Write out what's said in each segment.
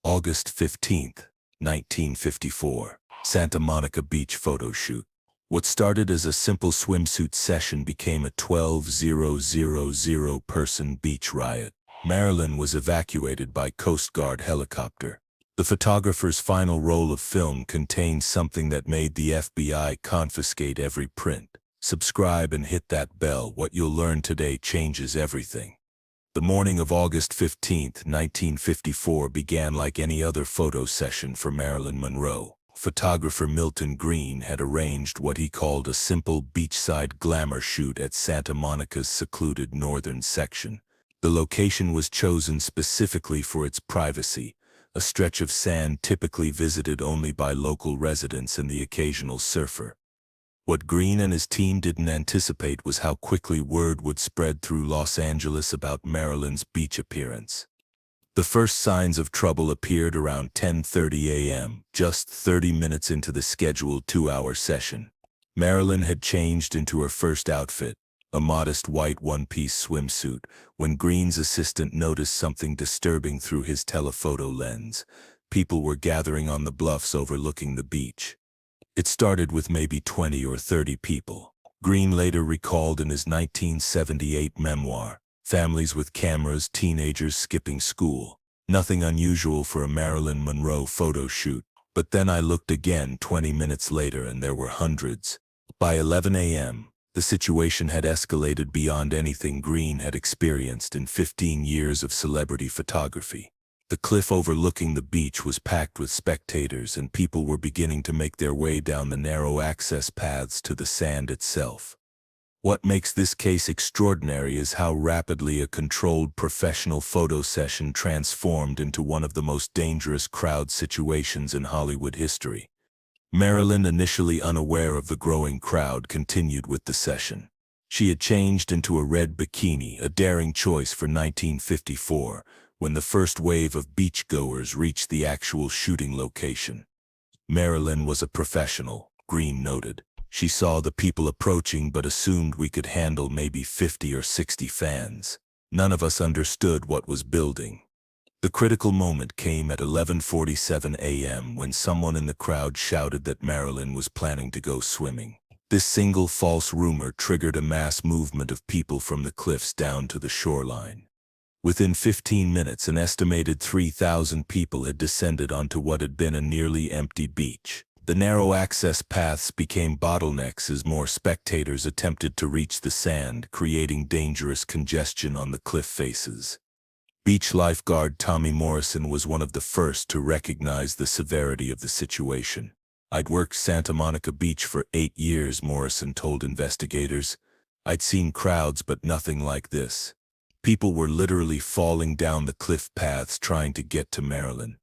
August 15th, 1954. Santa Monica Beach photo shoot. What started as a simple swimsuit session became a 12,000-person beach riot. Marilyn was evacuated by Coast Guard helicopter. The photographer's final roll of film contained something that made the FBI confiscate every print. Subscribe and hit that bell. What you'll learn today changes everything. The morning of August 15th, 1954 began like any other photo session for Marilyn Monroe. Photographer Milton Green had arranged what he called a simple beachside glamour shoot at Santa Monica's secluded northern section. The location was chosen specifically for its privacy, a stretch of sand typically visited only by local residents and the occasional surfer. What Green and his team didn't anticipate was how quickly word would spread through Los Angeles about Marilyn's beach appearance. The first signs of trouble appeared around 10:30 a.m., just 30 minutes into the scheduled 2-hour session. Marilyn had changed into her first outfit, a modest white one-piece swimsuit, when Green's assistant noticed something disturbing through his telephoto lens. People were gathering on the bluffs overlooking the beach. It started with maybe 20 or 30 people. Green later recalled in his 1978 memoir, "Families with cameras, teenagers skipping school. Nothing unusual for a Marilyn Monroe photo shoot. But then I looked again 20 minutes later and there were hundreds." By 11 a.m., the situation had escalated beyond anything Green had experienced in 15 years of celebrity photography. The cliff overlooking the beach was packed with spectators, and people were beginning to make their way down the narrow access paths to the sand itself. What makes this case extraordinary is how rapidly a controlled professional photo session transformed into one of the most dangerous crowd situations in Hollywood history. Marilyn, initially unaware of the growing crowd, continued with the session. She had changed into a red bikini, a daring choice for 1954, when the first wave of beachgoers reached the actual shooting location. Marilyn was a professional, Green noted. She saw the people approaching but assumed we could handle maybe 50 or 60 fans. None of us understood what was building. The critical moment came at 11:47 a.m. when someone in the crowd shouted that Marilyn was planning to go swimming. This single false rumor triggered a mass movement of people from the cliffs down to the shoreline. Within 15 minutes, an estimated 3,000 people had descended onto what had been a nearly empty beach. The narrow access paths became bottlenecks as more spectators attempted to reach the sand, creating dangerous congestion on the cliff faces. Beach lifeguard Tommy Morrison was one of the first to recognize the severity of the situation. "I'd worked Santa Monica Beach for 8 years, Morrison told investigators. "I'd seen crowds, but nothing like this. People were literally falling down the cliff paths trying to get to Marilyn."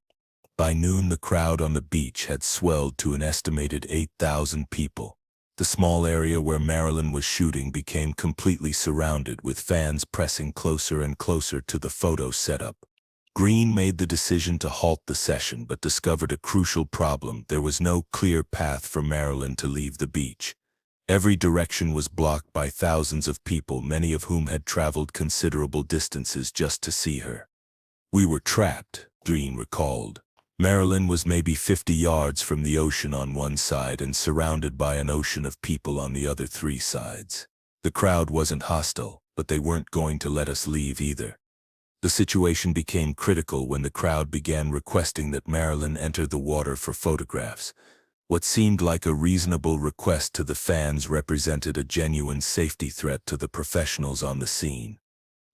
By noon, the crowd on the beach had swelled to an estimated 8,000 people. The small area where Marilyn was shooting became completely surrounded, with fans pressing closer and closer to the photo setup. Green made the decision to halt the session, but discovered a crucial problem. There was no clear path for Marilyn to leave the beach. Every direction was blocked by thousands of people, many of whom had traveled considerable distances just to see her. "We were trapped," Green recalled. Marilyn was maybe 50 yards from the ocean on one side and surrounded by an ocean of people on the other 3 sides. The crowd wasn't hostile, but they weren't going to let us leave either. The situation became critical when the crowd began requesting that Marilyn enter the water for photographs. What seemed like a reasonable request to the fans represented a genuine safety threat to the professionals on the scene.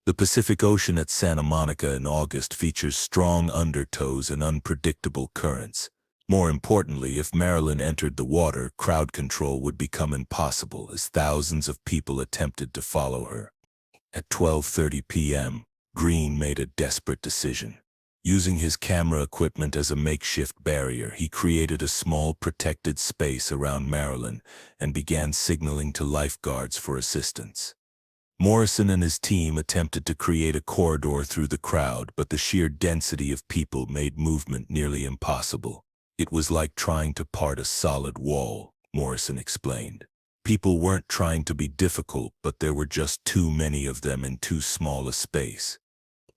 The Pacific Ocean at Santa Monica in August features strong undertows and unpredictable currents. More importantly, if Marilyn entered the water, crowd control would become impossible as thousands of people attempted to follow her. At 12:30 p.m., Green made a desperate decision. Using his camera equipment as a makeshift barrier, he created a small protected space around Marilyn and began signaling to lifeguards for assistance. Morrison and his team attempted to create a corridor through the crowd, but the sheer density of people made movement nearly impossible. "It was like trying to part a solid wall," Morrison explained. "People weren't trying to be difficult, but there were just too many of them in too small a space."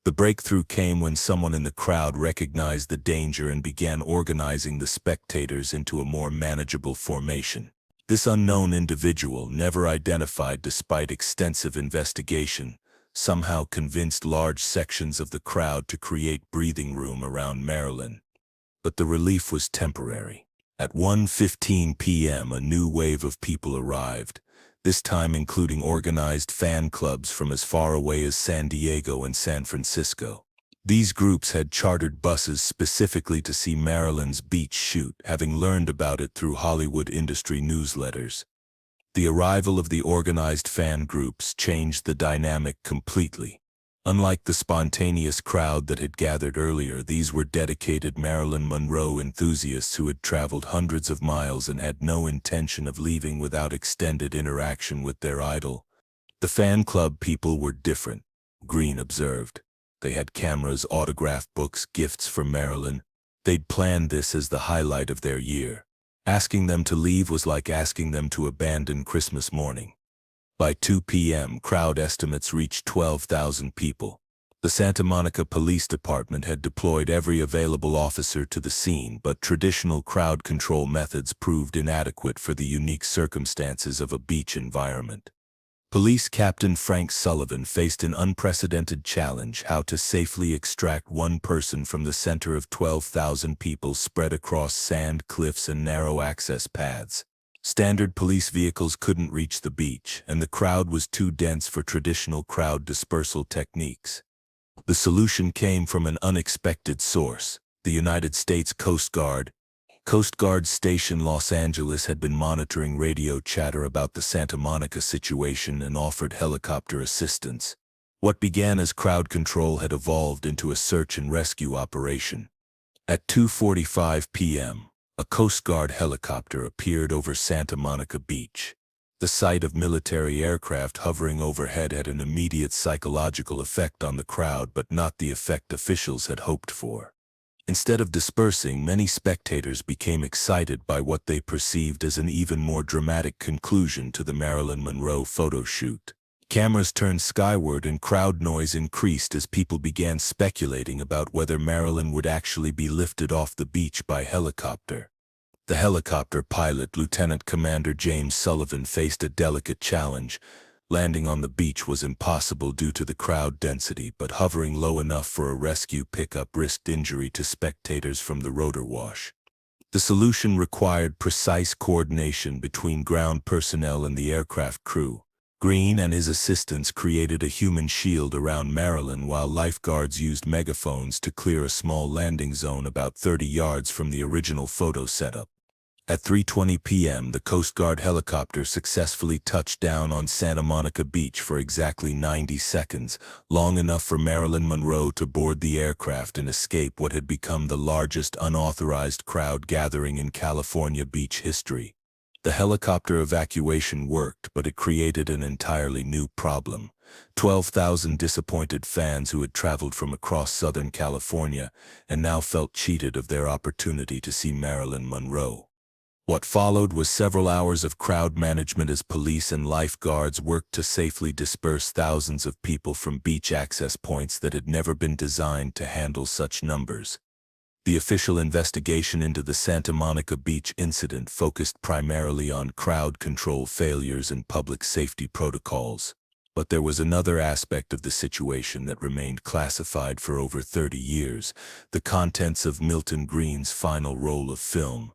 The breakthrough came when someone in the crowd recognized the danger and began organizing the spectators into a more manageable formation. This unknown individual, never identified despite extensive investigation, somehow convinced large sections of the crowd to create breathing room around Marilyn. But the relief was temporary. At 1:15 p.m., a new wave of people arrived, this time including organized fan clubs from as far away as San Diego and San Francisco. These groups had chartered buses specifically to see Marilyn's beach shoot, having learned about it through Hollywood industry newsletters. The arrival of the organized fan groups changed the dynamic completely. Unlike the spontaneous crowd that had gathered earlier, these were dedicated Marilyn Monroe enthusiasts who had traveled hundreds of miles and had no intention of leaving without extended interaction with their idol. The fan club people were different, Green observed. They had cameras, autograph books, gifts for Marilyn. They'd planned this as the highlight of their year. Asking them to leave was like asking them to abandon Christmas morning. By 2 p.m., crowd estimates reached 12,000 people. The Santa Monica Police Department had deployed every available officer to the scene, but traditional crowd control methods proved inadequate for the unique circumstances of a beach environment. Police Captain Frank Sullivan faced an unprecedented challenge: how to safely extract one person from the center of 12,000 people spread across sand cliffs and narrow access paths. Standard police vehicles couldn't reach the beach, and the crowd was too dense for traditional crowd dispersal techniques. The solution came from an unexpected source: the United States Coast Guard. Coast Guard Station Los Angeles had been monitoring radio chatter about the Santa Monica situation and offered helicopter assistance. What began as crowd control had evolved into a search and rescue operation. At 2:45 p.m., a Coast Guard helicopter appeared over Santa Monica Beach. The sight of military aircraft hovering overhead had an immediate psychological effect on the crowd, but not the effect officials had hoped for. Instead of dispersing, many spectators became excited by what they perceived as an even more dramatic conclusion to the Marilyn Monroe photo shoot. Cameras turned skyward and crowd noise increased as people began speculating about whether Marilyn would actually be lifted off the beach by helicopter. The helicopter pilot, Lieutenant Commander James Sullivan, faced a delicate challenge. Landing on the beach was impossible due to the crowd density, but hovering low enough for a rescue pickup risked injury to spectators from the rotor wash. The solution required precise coordination between ground personnel and the aircraft crew. Green and his assistants created a human shield around Marilyn while lifeguards used megaphones to clear a small landing zone about 30 yards from the original photo setup. At 3:20 p.m., the Coast Guard helicopter successfully touched down on Santa Monica Beach for exactly 90 seconds, long enough for Marilyn Monroe to board the aircraft and escape what had become the largest unauthorized crowd gathering in California beach history. The helicopter evacuation worked, but it created an entirely new problem. 12,000 disappointed fans who had traveled from across Southern California and now felt cheated of their opportunity to see Marilyn Monroe. What followed was several hours of crowd management as police and lifeguards worked to safely disperse thousands of people from beach access points that had never been designed to handle such numbers. The official investigation into the Santa Monica Beach incident focused primarily on crowd control failures and public safety protocols. But there was another aspect of the situation that remained classified for over 30 years: the contents of Milton Green's final roll of film.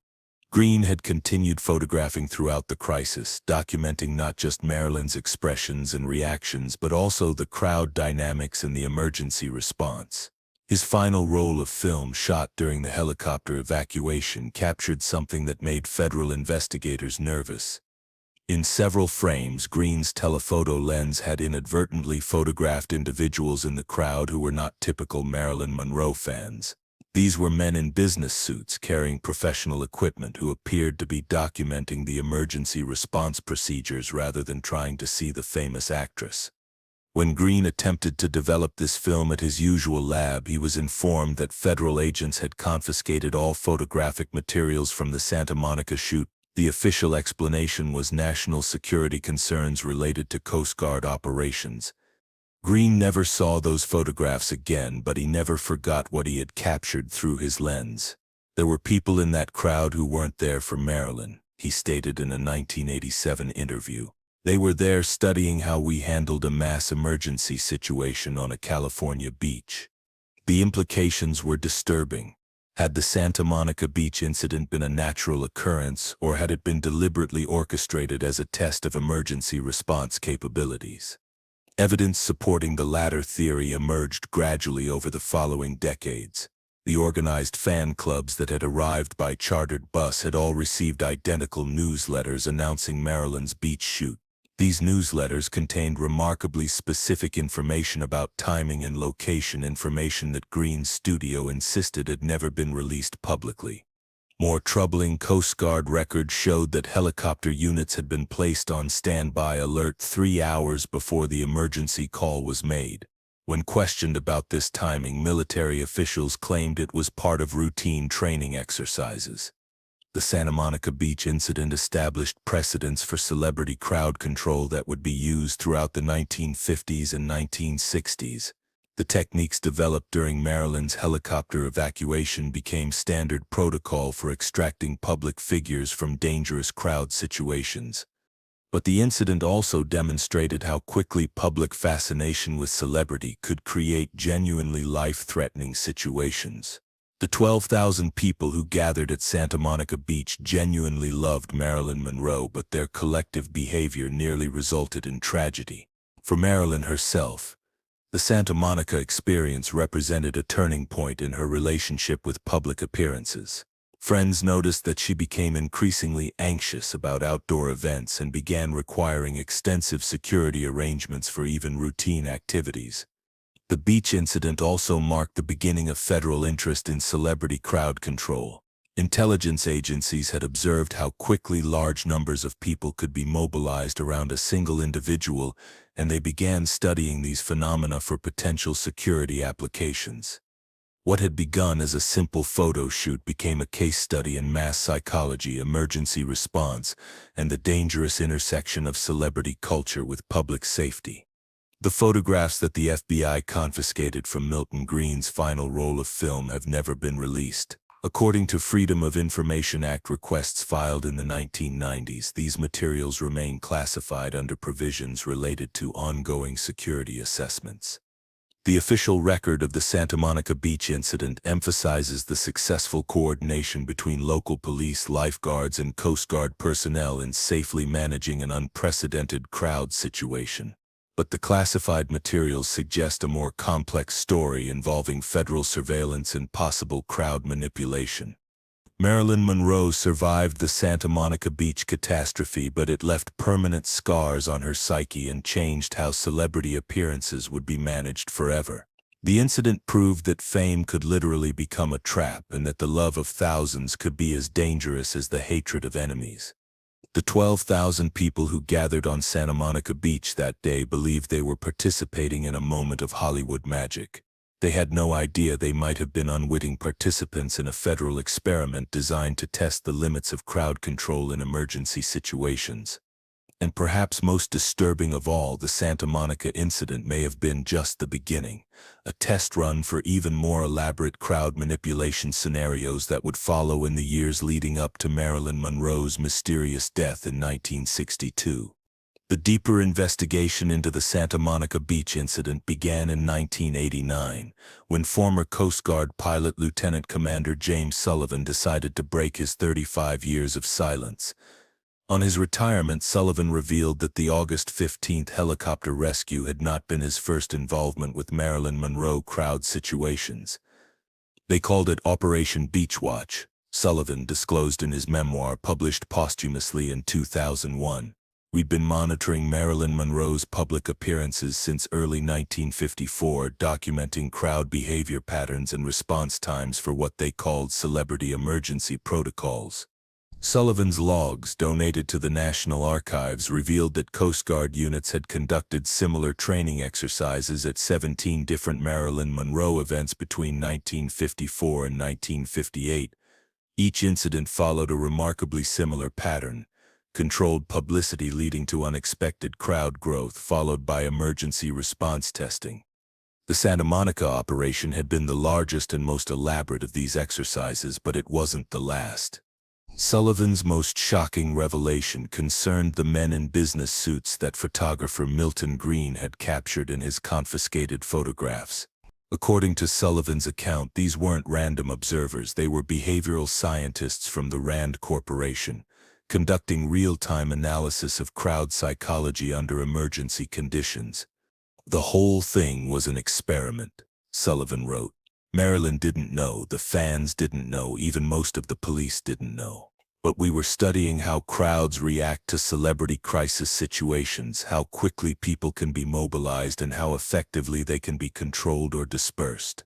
Green had continued photographing throughout the crisis, documenting not just Marilyn's expressions and reactions, but also the crowd dynamics and the emergency response. His final roll of film, shot during the helicopter evacuation, captured something that made federal investigators nervous. In several frames, Green's telephoto lens had inadvertently photographed individuals in the crowd who were not typical Marilyn Monroe fans. These were men in business suits carrying professional equipment who appeared to be documenting the emergency response procedures rather than trying to see the famous actress. When Green attempted to develop this film at his usual lab, he was informed that federal agents had confiscated all photographic materials from the Santa Monica shoot. The official explanation was national security concerns related to Coast Guard operations. Green never saw those photographs again, but he never forgot what he had captured through his lens. There were people in that crowd who weren't there for Marilyn, he stated in a 1987 interview. They were there studying how we handled a mass emergency situation on a California beach. The implications were disturbing. Had the Santa Monica Beach incident been a natural occurrence, or had it been deliberately orchestrated as a test of emergency response capabilities? Evidence supporting the latter theory emerged gradually over the following decades. The organized fan clubs that had arrived by chartered bus had all received identical newsletters announcing Marilyn's beach shoot. These newsletters contained remarkably specific information about timing and location, information that Green's studio insisted had never been released publicly. More troubling Coast Guard records showed that helicopter units had been placed on standby alert 3 hours before the emergency call was made. When questioned about this timing, military officials claimed it was part of routine training exercises. The Santa Monica Beach incident established precedents for celebrity crowd control that would be used throughout the 1950s and 1960s. The techniques developed during Marilyn's helicopter evacuation became standard protocol for extracting public figures from dangerous crowd situations. But the incident also demonstrated how quickly public fascination with celebrity could create genuinely life-threatening situations. The 12,000 people who gathered at Santa Monica Beach genuinely loved Marilyn Monroe, but their collective behavior nearly resulted in tragedy. For Marilyn herself, the Santa Monica experience represented a turning point in her relationship with public appearances. Friends noticed that she became increasingly anxious about outdoor events and began requiring extensive security arrangements for even routine activities. The beach incident also marked the beginning of federal interest in celebrity crowd control. Intelligence agencies had observed how quickly large numbers of people could be mobilized around a single individual, and they began studying these phenomena for potential security applications. What had begun as a simple photo shoot became a case study in mass psychology, emergency response, and the dangerous intersection of celebrity culture with public safety. The photographs that the FBI confiscated from Milton Green's final roll of film have never been released. According to Freedom of Information Act requests filed in the 1990s, these materials remain classified under provisions related to ongoing security assessments. The official record of the Santa Monica Beach incident emphasizes the successful coordination between local police, lifeguards, and Coast Guard personnel in safely managing an unprecedented crowd situation. But the classified materials suggest a more complex story involving federal surveillance and possible crowd manipulation. Marilyn Monroe survived the Santa Monica Beach catastrophe, but it left permanent scars on her psyche and changed how celebrity appearances would be managed forever. The incident proved that fame could literally become a trap and that the love of thousands could be as dangerous as the hatred of enemies. The 12,000 people who gathered on Santa Monica Beach that day believed they were participating in a moment of Hollywood magic. They had no idea they might have been unwitting participants in a federal experiment designed to test the limits of crowd control in emergency situations. And perhaps most disturbing of all, the Santa Monica incident may have been just the beginning, a test run for even more elaborate crowd manipulation scenarios that would follow in the years leading up to Marilyn Monroe's mysterious death in 1962. The deeper investigation into the Santa Monica Beach incident began in 1989, when former Coast Guard pilot Lieutenant Commander James Sullivan decided to break his 35 years of silence. On his retirement, Sullivan revealed that the August 15th helicopter rescue had not been his first involvement with Marilyn Monroe crowd situations. They called it Operation Beach Watch, Sullivan disclosed in his memoir published posthumously in 2001. We'd been monitoring Marilyn Monroe's public appearances since early 1954, documenting crowd behavior patterns and response times for what they called celebrity emergency protocols. Sullivan's logs, donated to the National Archives, revealed that Coast Guard units had conducted similar training exercises at 17 different Marilyn Monroe events between 1954 and 1958. Each incident followed a remarkably similar pattern. controlled publicity leading to unexpected crowd growth followed by emergency response testing. The Santa Monica operation had been the largest and most elaborate of these exercises, but it wasn't the last. Sullivan's most shocking revelation concerned the men in business suits that photographer Milton Green had captured in his confiscated photographs. According to Sullivan's account, these weren't random observers, they were behavioral scientists from the Rand Corporation, conducting real-time analysis of crowd psychology under emergency conditions. The whole thing was an experiment, Sullivan wrote. Marilyn didn't know, the fans didn't know, even most of the police didn't know. But we were studying how crowds react to celebrity crisis situations, how quickly people can be mobilized, and how effectively they can be controlled or dispersed.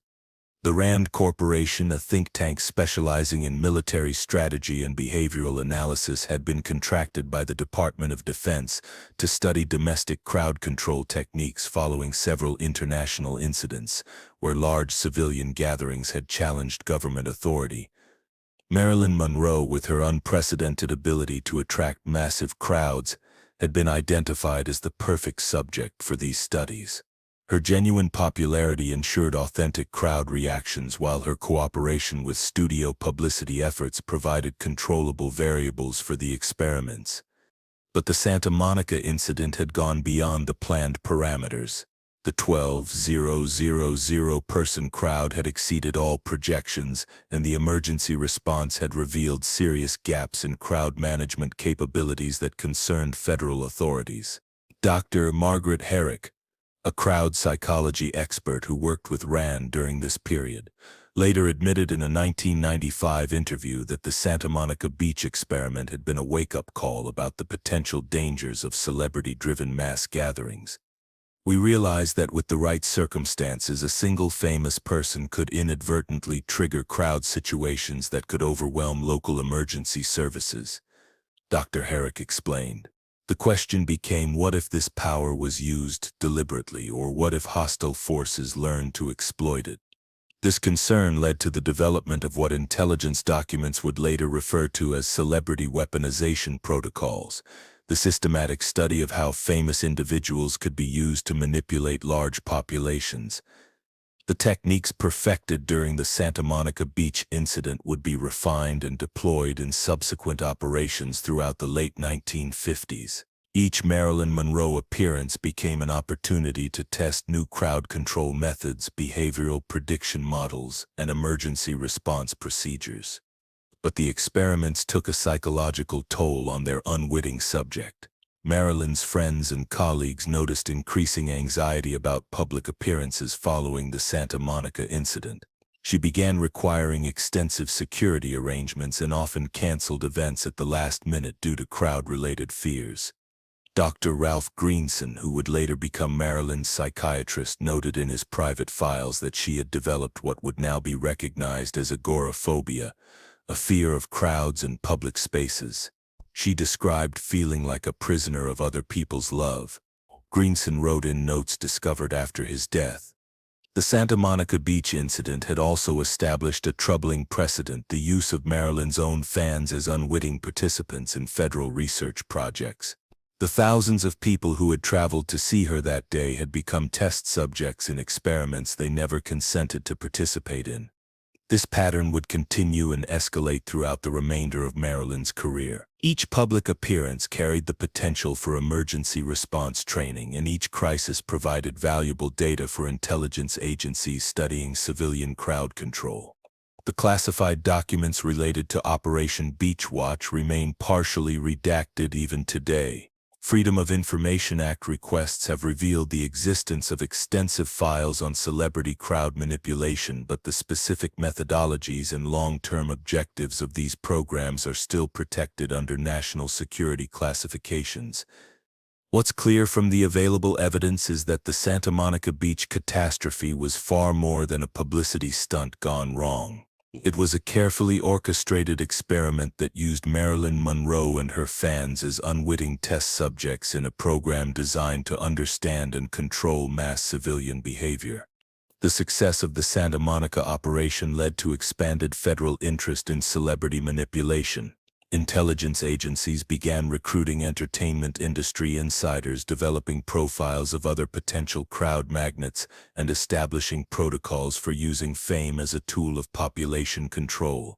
The Rand Corporation, a think tank specializing in military strategy and behavioral analysis, had been contracted by the Department of Defense to study domestic crowd control techniques following several international incidents where large civilian gatherings had challenged government authority. Marilyn Monroe, with her unprecedented ability to attract massive crowds, had been identified as the perfect subject for these studies. Her genuine popularity ensured authentic crowd reactions, while her cooperation with studio publicity efforts provided controllable variables for the experiments. But the Santa Monica incident had gone beyond the planned parameters. The 12,000-person crowd had exceeded all projections, and the emergency response had revealed serious gaps in crowd management capabilities that concerned federal authorities. Dr. Margaret Herrick, a crowd psychology expert who worked with Rand during this period, later admitted in a 1995 interview that the Santa Monica Beach experiment had been a wake-up call about the potential dangers of celebrity-driven mass gatherings. We realized that with the right circumstances, a single famous person could inadvertently trigger crowd situations that could overwhelm local emergency services, Dr. Herrick explained. The question became, what if this power was used deliberately, or what if hostile forces learned to exploit it? This concern led to the development of what intelligence documents would later refer to as celebrity weaponization protocols, the systematic study of how famous individuals could be used to manipulate large populations. The techniques perfected during the Santa Monica Beach incident would be refined and deployed in subsequent operations throughout the late 1950s. Each Marilyn Monroe appearance became an opportunity to test new crowd control methods, behavioral prediction models, and emergency response procedures. But the experiments took a psychological toll on their unwitting subject. Marilyn's friends and colleagues noticed increasing anxiety about public appearances following the Santa Monica incident. She began requiring extensive security arrangements and often canceled events at the last minute due to crowd-related fears. Dr. Ralph Greenson, who would later become Marilyn's psychiatrist, noted in his private files that she had developed what would now be recognized as agoraphobia, a fear of crowds and public spaces. She described feeling like a prisoner of other people's love. Greenson wrote in notes discovered after his death. The Santa Monica Beach incident had also established a troubling precedent: the use of Marilyn's own fans as unwitting participants in federal research projects. The thousands of people who had traveled to see her that day had become test subjects in experiments they never consented to participate in. This pattern would continue and escalate throughout the remainder of Marilyn's career. Each public appearance carried the potential for emergency response training, and each crisis provided valuable data for intelligence agencies studying civilian crowd control. The classified documents related to Operation Beach Watch remain partially redacted even today. Freedom of Information Act requests have revealed the existence of extensive files on celebrity crowd manipulation, but the specific methodologies and long-term objectives of these programs are still protected under national security classifications. What's clear from the available evidence is that the Santa Monica Beach catastrophe was far more than a publicity stunt gone wrong. It was a carefully orchestrated experiment that used Marilyn Monroe and her fans as unwitting test subjects in a program designed to understand and control mass civilian behavior. The success of the Santa Monica operation led to expanded federal interest in celebrity manipulation. Intelligence agencies began recruiting entertainment industry insiders, developing profiles of other potential crowd magnets, and establishing protocols for using fame as a tool of population control.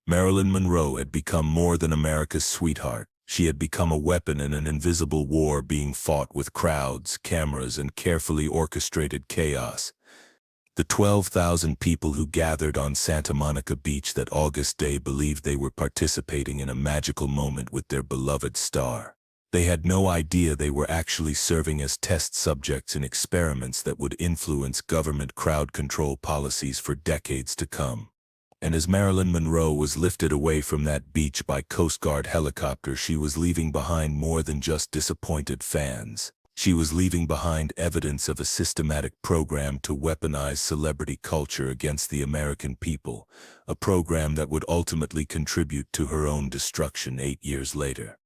Marilyn Monroe had become more than America's sweetheart. She had become a weapon in an invisible war being fought with crowds, cameras, and carefully orchestrated chaos. The 12,000 people who gathered on Santa Monica Beach that August day believed they were participating in a magical moment with their beloved star. They had no idea they were actually serving as test subjects in experiments that would influence government crowd control policies for decades to come. And as Marilyn Monroe was lifted away from that beach by Coast Guard helicopter, she was leaving behind more than just disappointed fans. She was leaving behind evidence of a systematic program to weaponize celebrity culture against the American people, a program that would ultimately contribute to her own destruction 8 years later.